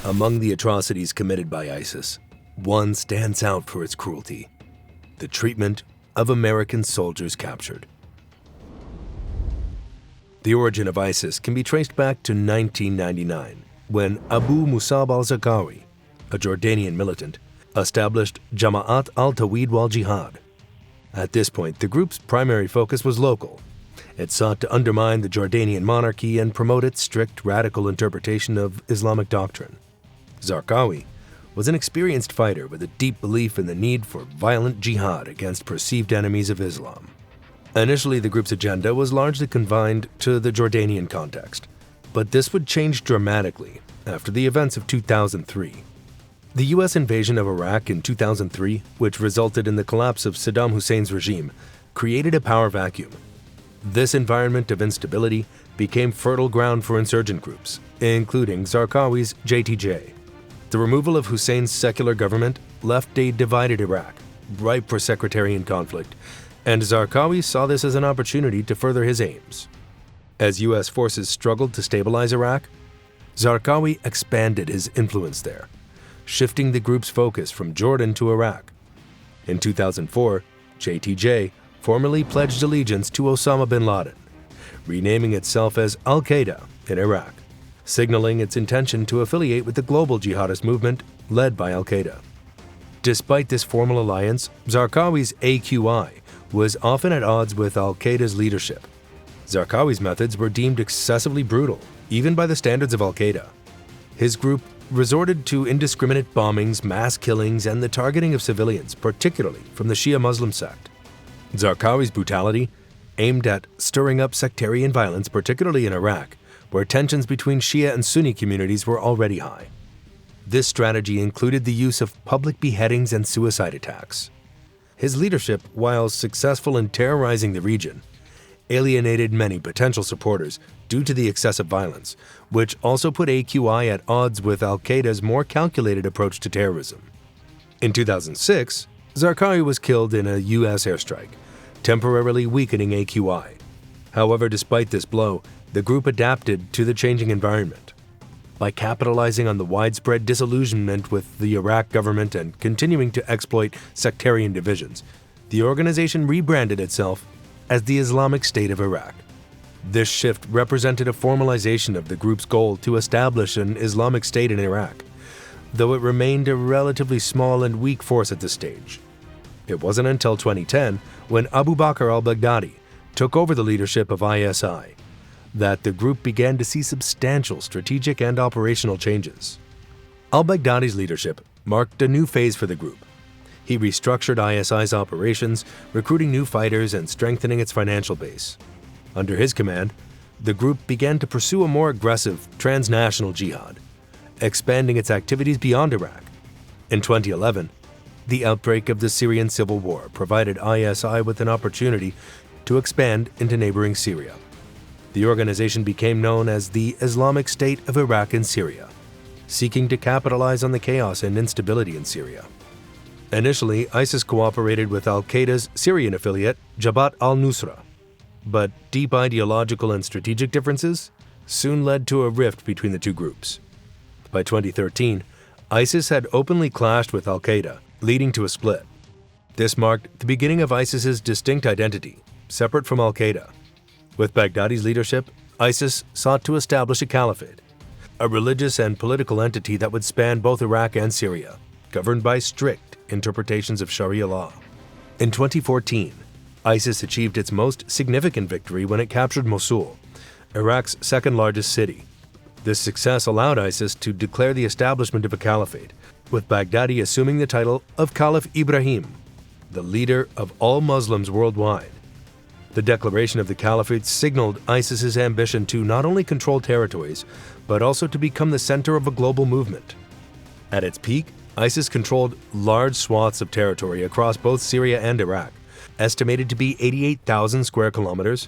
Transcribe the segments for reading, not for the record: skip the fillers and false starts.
Among the atrocities committed by ISIS, one stands out for its cruelty: the treatment of American soldiers captured. The origin of ISIS can be traced back to 1999, when Abu Musab al-Zarqawi, a Jordanian militant, established Jama'at al-Tawhid wal-Jihad. At this point, the group's primary focus was local. It sought to undermine the Jordanian monarchy and promote its strict radical interpretation of Islamic doctrine. Zarqawi was an experienced fighter with a deep belief in the need for violent jihad against perceived enemies of Islam. Initially, the group's agenda was largely confined to the Jordanian context, but this would change dramatically after the events of 2003. The U.S. invasion of Iraq in 2003, which resulted in the collapse of Saddam Hussein's regime, created a power vacuum. This environment of instability became fertile ground for insurgent groups, including Zarqawi's JTJ. The removal of Hussein's secular government left a divided Iraq, ripe for sectarian conflict, and Zarqawi saw this as an opportunity to further his aims. As U.S. forces struggled to stabilize Iraq, Zarqawi expanded his influence there, shifting the group's focus from Jordan to Iraq. In 2004, JTJ formally pledged allegiance to Osama bin Laden, renaming itself as al-Qaeda in Iraq, signaling its intention to affiliate with the global jihadist movement led by al-Qaeda. Despite this formal alliance, Zarqawi's AQI was often at odds with al-Qaeda's leadership. Zarqawi's methods were deemed excessively brutal, even by the standards of al-Qaeda. His group resorted to indiscriminate bombings, mass killings, and the targeting of civilians, particularly from the Shia Muslim sect. Zarqawi's brutality aimed at stirring up sectarian violence, particularly in Iraq, where tensions between Shia and Sunni communities were already high. This strategy included the use of public beheadings and suicide attacks. His leadership, while successful in terrorizing the region, alienated many potential supporters due to the excessive violence, which also put AQI at odds with al-Qaeda's more calculated approach to terrorism. In 2006, Zarqawi was killed in a U.S. airstrike, temporarily weakening AQI. However, despite this blow, the group adapted to the changing environment. By capitalizing on the widespread disillusionment with the Iraq government and continuing to exploit sectarian divisions, the organization rebranded itself as the Islamic State of Iraq. This shift represented a formalization of the group's goal to establish an Islamic State in Iraq, though it remained a relatively small and weak force at this stage. It wasn't until 2010, when Abu Bakr al-Baghdadi took over the leadership of ISI, that the group began to see substantial strategic and operational changes. Al-Baghdadi's leadership marked a new phase for the group. He restructured ISI's operations, recruiting new fighters and strengthening its financial base. Under his command, the group began to pursue a more aggressive transnational jihad, expanding its activities beyond Iraq. In 2011, the outbreak of the Syrian civil war provided ISI with an opportunity to expand into neighboring Syria. The organization became known as the Islamic State of Iraq and Syria, seeking to capitalize on the chaos and instability in Syria. Initially, ISIS cooperated with al-Qaeda's Syrian affiliate, Jabhat al-Nusra, but deep ideological and strategic differences soon led to a rift between the two groups. By 2013, ISIS had openly clashed with al-Qaeda, leading to a split. This marked the beginning of ISIS's distinct identity, separate from al-Qaeda. With Baghdadi's leadership, ISIS sought to establish a caliphate, a religious and political entity that would span both Iraq and Syria, governed by strict interpretations of Sharia law. In 2014, ISIS achieved its most significant victory when it captured Mosul, Iraq's second-largest city. This success allowed ISIS to declare the establishment of a caliphate, with Baghdadi assuming the title of Caliph Ibrahim, the leader of all Muslims worldwide. The declaration of the caliphate signaled ISIS's ambition to not only control territories, but also to become the center of a global movement. At its peak, ISIS controlled large swaths of territory across both Syria and Iraq, estimated to be 88,000 square kilometers,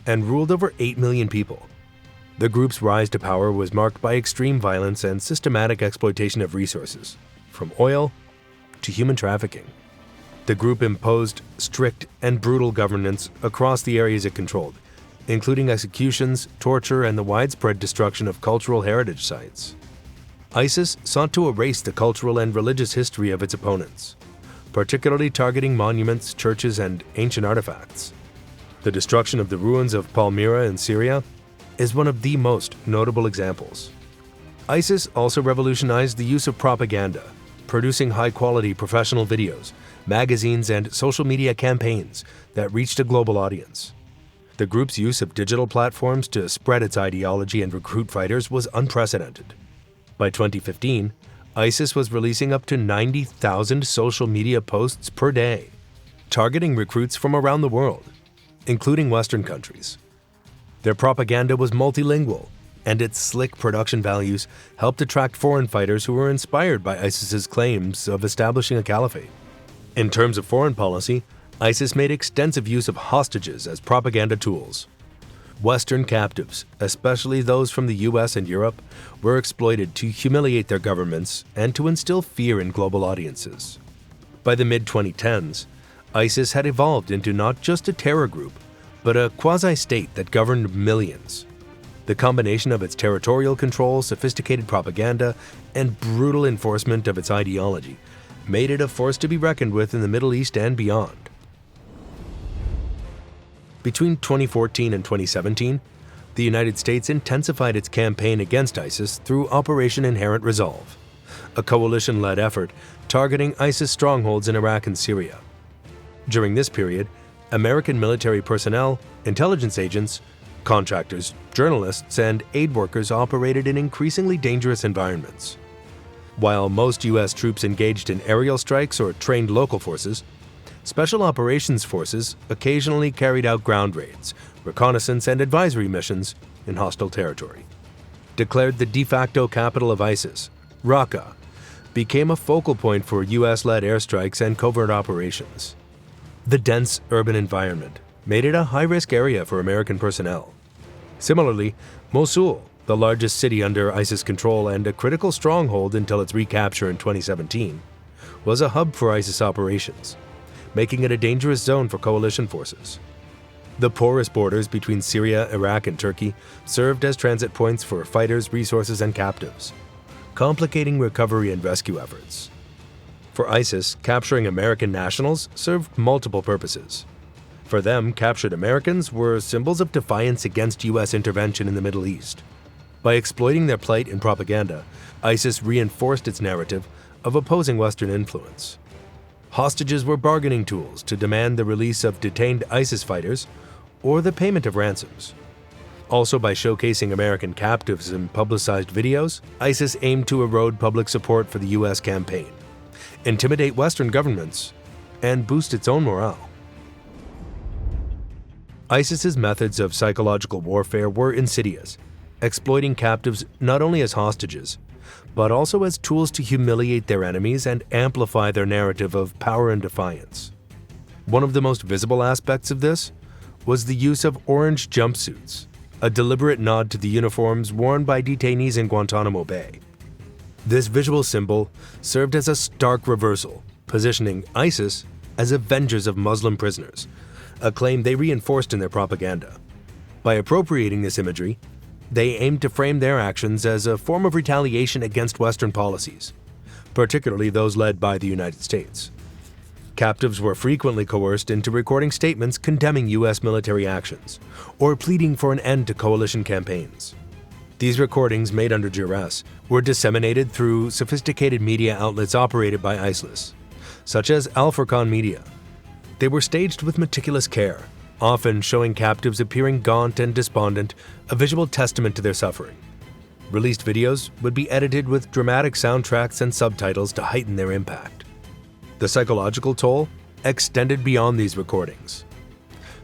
and ruled over 8 million people. The group's rise to power was marked by extreme violence and systematic exploitation of resources, from oil to human trafficking. The group imposed strict and brutal governance across the areas it controlled, including executions, torture, and the widespread destruction of cultural heritage sites. ISIS sought to erase the cultural and religious history of its opponents, particularly targeting monuments, churches, and ancient artifacts. The destruction of the ruins of Palmyra in Syria is one of the most notable examples. ISIS also revolutionized the use of propaganda, producing high-quality professional videos, magazines, and social media campaigns that reached a global audience. The group's use of digital platforms to spread its ideology and recruit fighters was unprecedented. By 2015, ISIS was releasing up to 90,000 social media posts per day, targeting recruits from around the world, including Western countries. Their propaganda was multilingual, and its slick production values helped attract foreign fighters who were inspired by ISIS's claims of establishing a caliphate. In terms of foreign policy, ISIS made extensive use of hostages as propaganda tools. Western captives, especially those from the US and Europe, were exploited to humiliate their governments and to instill fear in global audiences. By the mid-2010s, ISIS had evolved into not just a terror group, but a quasi-state that governed millions. The combination of its territorial control, sophisticated propaganda, and brutal enforcement of its ideology made it a force to be reckoned with in the Middle East and beyond. Between 2014 and 2017, the United States intensified its campaign against ISIS through Operation Inherent Resolve, a coalition-led effort targeting ISIS strongholds in Iraq and Syria. During this period, American military personnel, intelligence agents, contractors, journalists, and aid workers operated in increasingly dangerous environments. While most U.S. troops engaged in aerial strikes or trained local forces, Special Operations Forces occasionally carried out ground raids, reconnaissance, and advisory missions in hostile territory. Declared the de facto capital of ISIS, Raqqa became a focal point for U.S.-led airstrikes and covert operations. The dense urban environment made it a high-risk area for American personnel. Similarly, Mosul, the largest city under ISIS control and a critical stronghold until its recapture in 2017, was a hub for ISIS operations, making it a dangerous zone for coalition forces. The porous borders between Syria, Iraq, and Turkey served as transit points for fighters, resources, and captives, complicating recovery and rescue efforts. For ISIS, capturing American nationals served multiple purposes. For them, captured Americans were symbols of defiance against U.S. intervention in the Middle East. By exploiting their plight in propaganda, ISIS reinforced its narrative of opposing Western influence. Hostages were bargaining tools to demand the release of detained ISIS fighters or the payment of ransoms. Also, by showcasing American captives in publicized videos, ISIS aimed to erode public support for the U.S. campaign, intimidate Western governments, and boost its own morale. ISIS's methods of psychological warfare were insidious, exploiting captives not only as hostages, but also as tools to humiliate their enemies and amplify their narrative of power and defiance. One of the most visible aspects of this was the use of orange jumpsuits, a deliberate nod to the uniforms worn by detainees in Guantanamo Bay. This visual symbol served as a stark reversal, positioning ISIS as avengers of Muslim prisoners, a claim they reinforced in their propaganda. By appropriating this imagery, they aimed to frame their actions as a form of retaliation against Western policies, particularly those led by the United States. Captives were frequently coerced into recording statements condemning U.S. military actions or pleading for an end to coalition campaigns. These recordings, made under duress, were disseminated through sophisticated media outlets operated by ISIS, such as Al-Furqan Media. They were staged with meticulous care, often showing captives appearing gaunt and despondent, a visual testament to their suffering. Released videos would be edited with dramatic soundtracks and subtitles to heighten their impact. The psychological toll extended beyond these recordings.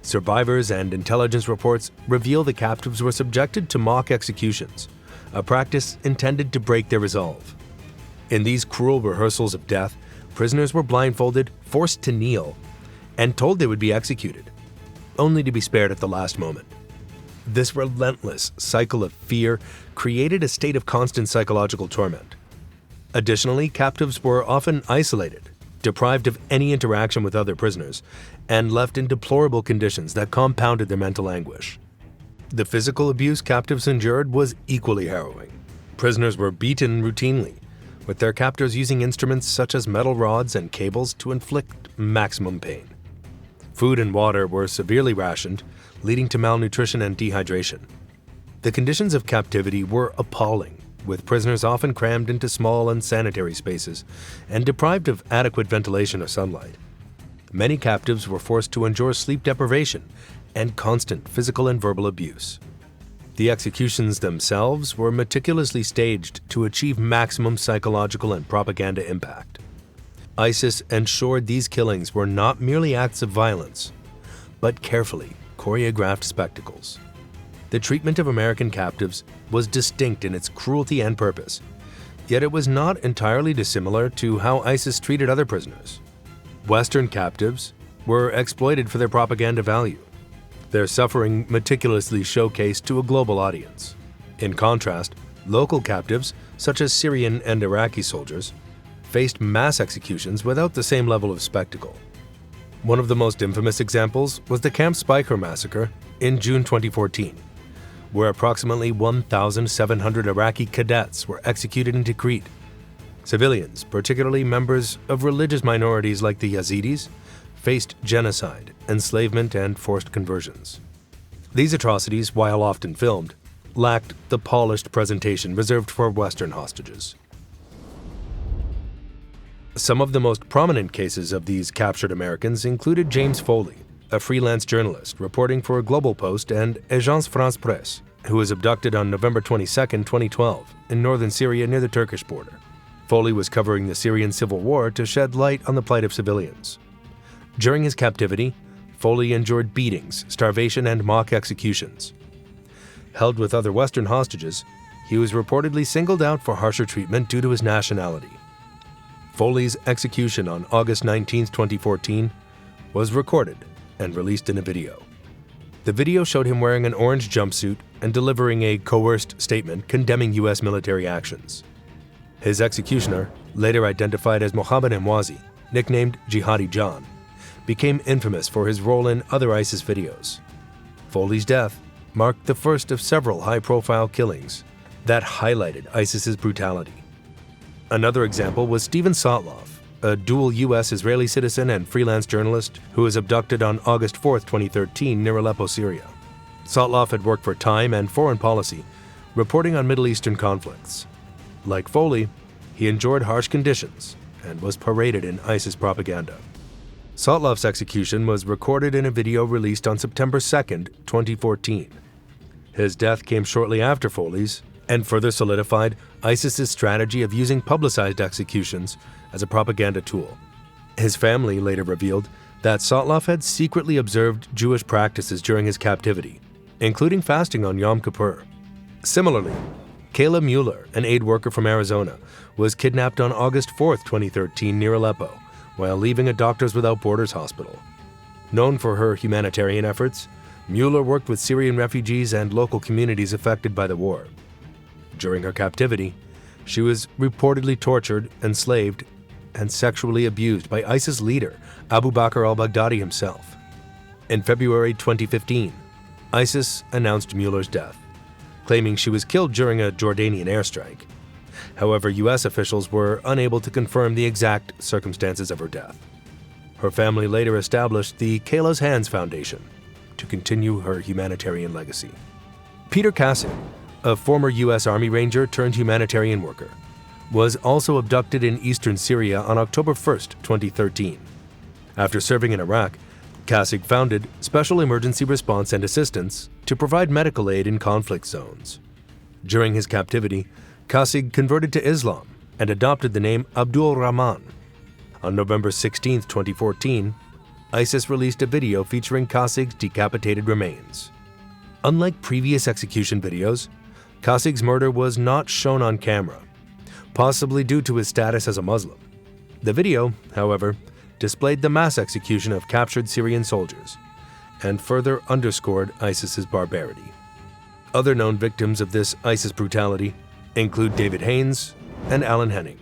Survivors and intelligence reports reveal the captives were subjected to mock executions, a practice intended to break their resolve. In these cruel rehearsals of death, prisoners were blindfolded, forced to kneel, and told they would be executed, only to be spared at the last moment. This relentless cycle of fear created a state of constant psychological torment. Additionally, captives were often isolated, deprived of any interaction with other prisoners, and left in deplorable conditions that compounded their mental anguish. The physical abuse captives endured was equally harrowing. Prisoners were beaten routinely, with their captors using instruments such as metal rods and cables to inflict maximum pain. Food and water were severely rationed, leading to malnutrition and dehydration. The conditions of captivity were appalling, with prisoners often crammed into small unsanitary spaces and deprived of adequate ventilation or sunlight. Many captives were forced to endure sleep deprivation and constant physical and verbal abuse. The executions themselves were meticulously staged to achieve maximum psychological and propaganda impact. ISIS ensured these killings were not merely acts of violence, but carefully choreographed spectacles. The treatment of American captives was distinct in its cruelty and purpose, yet it was not entirely dissimilar to how ISIS treated other prisoners. Western captives were exploited for their propaganda value, their suffering meticulously showcased to a global audience. In contrast, local captives, such as Syrian and Iraqi soldiers, faced mass executions without the same level of spectacle. One of the most infamous examples was the Camp Speicher massacre in June 2014, where approximately 1,700 Iraqi cadets were executed in Tikrit. Civilians, particularly members of religious minorities like the Yazidis, faced genocide, enslavement, and forced conversions. These atrocities, while often filmed, lacked the polished presentation reserved for Western hostages. Some of the most prominent cases of these captured Americans included James Foley, a freelance journalist reporting for Global Post and Agence France Presse, who was abducted on November 22, 2012, in northern Syria near the Turkish border. Foley was covering the Syrian civil war to shed light on the plight of civilians. During his captivity, Foley endured beatings, starvation, and mock executions. Held with other Western hostages, he was reportedly singled out for harsher treatment due to his nationality. Foley's execution on August 19, 2014, was recorded and released in a video. The video showed him wearing an orange jumpsuit and delivering a coerced statement condemning U.S. military actions. His executioner, later identified as Mohammed Emwazi, nicknamed Jihadi John, became infamous for his role in other ISIS videos. Foley's death marked the first of several high-profile killings that highlighted ISIS's brutality. Another example was Steven Sotloff, a dual U.S. Israeli citizen and freelance journalist who was abducted on August 4, 2013, near Aleppo, Syria. Sotloff had worked for Time and Foreign Policy, reporting on Middle Eastern conflicts. Like Foley, he endured harsh conditions and was paraded in ISIS propaganda. Sotloff's execution was recorded in a video released on September 2, 2014. His death came shortly after Foley's and further solidified ISIS's strategy of using publicized executions as a propaganda tool. His family later revealed that Sotloff had secretly observed Jewish practices during his captivity, including fasting on Yom Kippur. Similarly, Kayla Mueller, an aid worker from Arizona, was kidnapped on August 4, 2013, near Aleppo, while leaving a Doctors Without Borders hospital. Known for her humanitarian efforts, Mueller worked with Syrian refugees and local communities affected by the war. During her captivity, she was reportedly tortured, enslaved, and sexually abused by ISIS leader Abu Bakr al-Baghdadi himself. In February 2015, ISIS announced Mueller's death, claiming she was killed during a Jordanian airstrike. However, U.S. officials were unable to confirm the exact circumstances of her death. Her family later established the Kayla's Hands Foundation to continue her humanitarian legacy. Peter Kassig, a former U.S. Army Ranger turned humanitarian worker, was also abducted in eastern Syria on October 1, 2013. After serving in Iraq, Kassig founded Special Emergency Response and Assistance to provide medical aid in conflict zones. During his captivity, Kassig converted to Islam and adopted the name Abdul Rahman. On November 16, 2014, ISIS released a video featuring Kassig's decapitated remains. Unlike previous execution videos, Kassig's murder was not shown on camera, possibly due to his status as a Muslim. The video, however, displayed the mass execution of captured Syrian soldiers and further underscored ISIS's barbarity. Other known victims of this ISIS brutality include David Haynes and Alan Henning.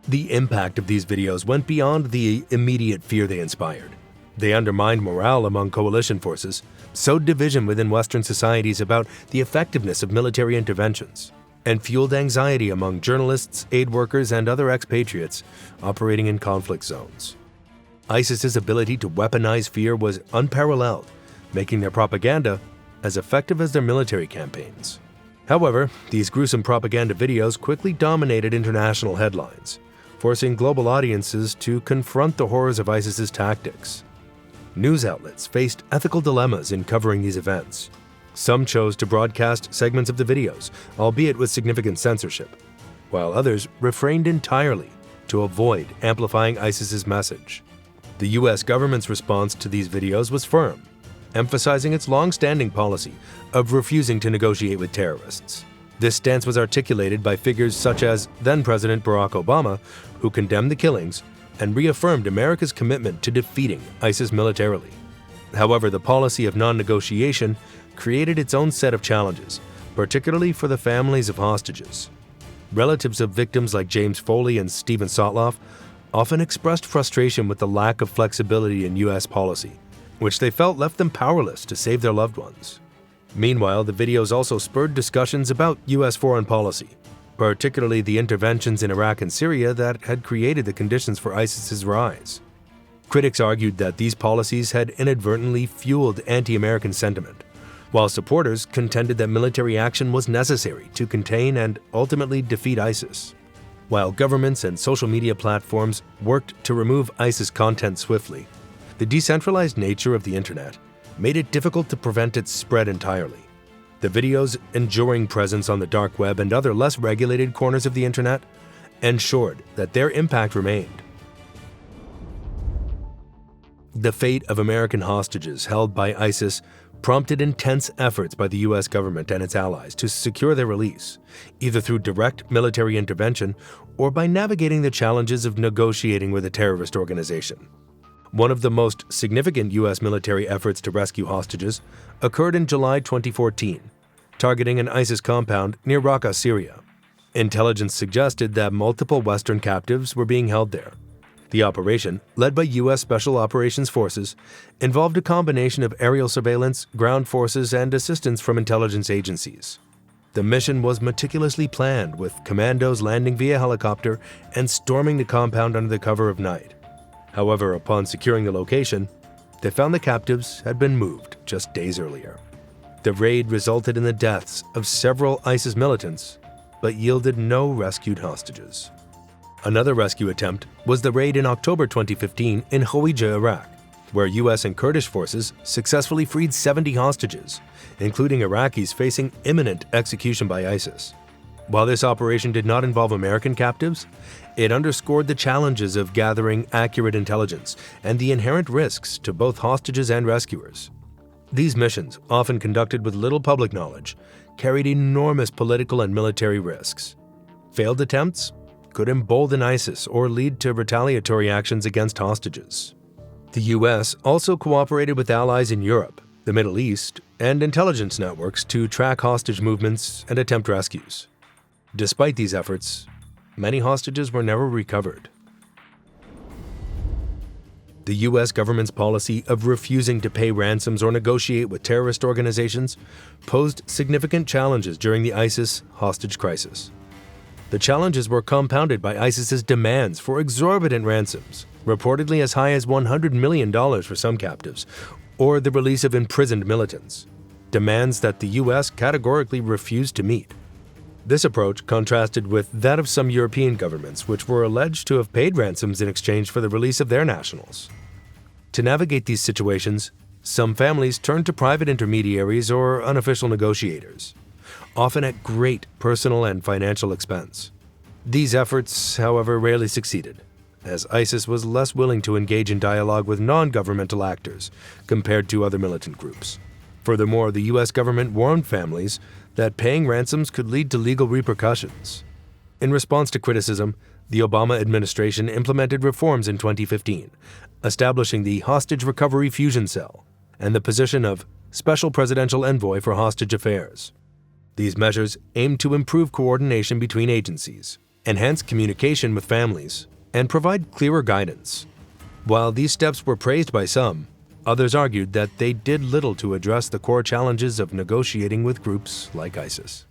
The impact of these videos went beyond the immediate fear they inspired. They undermined morale among coalition forces, sowed division within Western societies about the effectiveness of military interventions, and fueled anxiety among journalists, aid workers, and other expatriates operating in conflict zones. ISIS's ability to weaponize fear was unparalleled, making their propaganda as effective as their military campaigns. However, these gruesome propaganda videos quickly dominated international headlines, forcing global audiences to confront the horrors of ISIS's tactics. News outlets faced ethical dilemmas in covering these events. Some chose to broadcast segments of the videos, albeit with significant censorship, while others refrained entirely to avoid amplifying ISIS's message. The U.S. government's response to these videos was firm, emphasizing its long-standing policy of refusing to negotiate with terrorists. This stance was articulated by figures such as then-President Barack Obama, who condemned the killings and reaffirmed America's commitment to defeating ISIS militarily. However, the policy of non-negotiation created its own set of challenges, particularly for the families of hostages. Relatives of victims like James Foley and Stephen Sotloff often expressed frustration with the lack of flexibility in U.S. policy, which they felt left them powerless to save their loved ones. Meanwhile, the videos also spurred discussions about U.S. foreign policy, particularly the interventions in Iraq and Syria that had created the conditions for ISIS's rise. Critics argued that these policies had inadvertently fueled anti-American sentiment, while supporters contended that military action was necessary to contain and ultimately defeat ISIS. While governments and social media platforms worked to remove ISIS content swiftly, the decentralized nature of the internet made it difficult to prevent its spread entirely. The video's enduring presence on the dark web and other less regulated corners of the internet ensured that their impact remained. The fate of American hostages held by ISIS prompted intense efforts by the U.S. government and its allies to secure their release, either through direct military intervention or by navigating the challenges of negotiating with a terrorist organization. One of the most significant U.S. military efforts to rescue hostages occurred in July 2014, targeting an ISIS compound near Raqqa, Syria. Intelligence suggested that multiple Western captives were being held there. The operation, led by U.S. Special Operations Forces, involved a combination of aerial surveillance, ground forces, and assistance from intelligence agencies. The mission was meticulously planned, with commandos landing via helicopter and storming the compound under the cover of night. However, upon securing the location, they found the captives had been moved just days earlier. The raid resulted in the deaths of several ISIS militants, but yielded no rescued hostages. Another rescue attempt was the raid in October 2015 in Hawija, Iraq, where U.S. and Kurdish forces successfully freed 70 hostages, including Iraqis facing imminent execution by ISIS. While this operation did not involve American captives, it underscored the challenges of gathering accurate intelligence and the inherent risks to both hostages and rescuers. These missions, often conducted with little public knowledge, carried enormous political and military risks. Failed attempts could embolden ISIS or lead to retaliatory actions against hostages. The U.S. also cooperated with allies in Europe, the Middle East, and intelligence networks to track hostage movements and attempt rescues. Despite these efforts, many hostages were never recovered. The U.S. government's policy of refusing to pay ransoms or negotiate with terrorist organizations posed significant challenges during the ISIS hostage crisis. The challenges were compounded by ISIS's demands for exorbitant ransoms, reportedly as high as $100 million for some captives, or the release of imprisoned militants, demands that the U.S. categorically refused to meet. This approach contrasted with that of some European governments, which were alleged to have paid ransoms in exchange for the release of their nationals. To navigate these situations, some families turned to private intermediaries or unofficial negotiators, often at great personal and financial expense. These efforts, however, rarely succeeded, as ISIS was less willing to engage in dialogue with non-governmental actors compared to other militant groups. Furthermore, the U.S. government warned families that paying ransoms could lead to legal repercussions. In response to criticism, the Obama administration implemented reforms in 2015, establishing the Hostage Recovery Fusion Cell and the position of Special Presidential Envoy for Hostage Affairs. These measures aimed to improve coordination between agencies, enhance communication with families, and provide clearer guidance. While these steps were praised by some, Others argued that they did little to address the core challenges of negotiating with groups like ISIS.